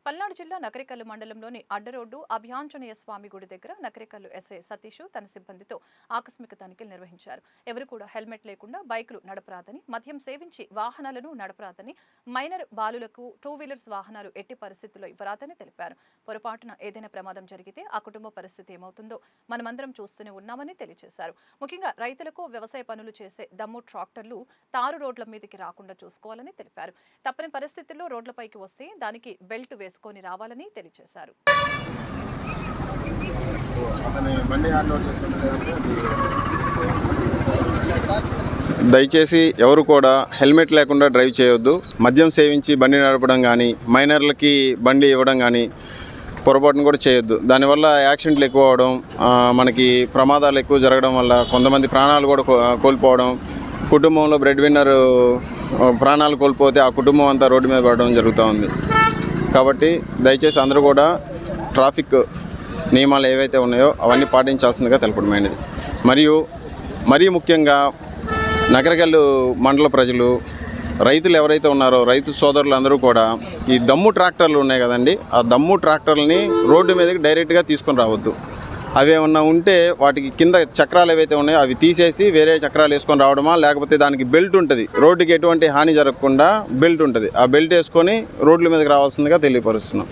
పల్నాడు జిల్లా నకరికల్లు మండలంలోని అడ్డరోడ్డు అభయాంజనేయ స్వామి గుడి దగ్గర నకరికల్లు ఎస్ఐ సతీష్ తన సిబ్బందితో ఆకస్మిక తనిఖీలు నిర్వహించారు. ఎవరు కూడా హెల్మెట్ లేకుండా బైకులు నడపరాదని, మద్యం సేవించి వాహనాలను నడపరాదని, మైనర్ బాలులకు 2 వీలర్స్ వాహనాలు ఎట్టి పరిస్థితుల్లో ఇవ్వరాదని తెలిపారు. పొరపాటున ఏదైనా ప్రమాదం జరిగితే ఆ కుటుంబ పరిస్థితి ఏమవుతుందో మనమందరం చూస్తూనే ఉన్నామని తెలియజేశారు. ముఖ్యంగా రైతులకు వ్యవసాయ పనులు చేసే దమ్ము ట్రాక్టర్లు తారు రోడ్ల మీదకి రాకుండా చూసుకోవాలని తెలిపారు. తప్పని పరిస్థితుల్లో రోడ్లపైకి వస్తే దానికి బెల్ట్ వేసుకొని రావాలని తెలియజేశారు. దయచేసి ఎవరు కూడా హెల్మెట్ లేకుండా డ్రైవ్ చేయొద్దు. మద్యం సేవించి బండి నడపడం కానీ, మైనర్లకి బండి ఇవ్వడం కానీ పొరపాటును కూడా చేయొద్దు. దానివల్ల యాక్సిడెంట్లు ఎక్కువ అవడం, మనకి ప్రమాదాలు ఎక్కువ జరగడం వల్ల కొంతమంది ప్రాణాలు కూడా కోల్పోవడం, కుటుంబంలో బ్రెడ్ విన్నర్ ప్రాణాలు కోల్పోతే ఆ కుటుంబం అంతా రోడ్డు మీద పడడం జరుగుతూ ఉంది. కాబట్టి దయచేసి అందరూ కూడా ట్రాఫిక్ నియమాలు ఏవైతే ఉన్నాయో అవన్నీ పాటించాల్సిందిగా తెలపడమైనది. మరియు మరీ ముఖ్యంగా నకరికల్లు మండల ప్రజలు, రైతులు ఎవరైతే ఉన్నారో రైతు సోదరులు అందరూ కూడా ఈ దమ్ము ట్రాక్టర్లు ఉన్నాయి కదండి, ఆ దమ్ము ట్రాక్టర్లని రోడ్డు మీదకి డైరెక్ట్గా తీసుకొని రావద్దు. అవి ఏమన్నా ఉంటే వాటికి కింద చక్రాలు ఏవైతే ఉన్నాయో అవి తీసేసి వేరే చక్రాలు వేసుకొని రావడమా, లేకపోతే దానికి బెల్ట్ ఉంటుంది, రోడ్డుకి ఎటువంటి హాని జరగకుండా బెల్ట్ ఉంటుంది, ఆ బెల్ట్ వేసుకొని రోడ్ల మీదకి రావాల్సిందిగా తెలియపరుస్తున్నాం.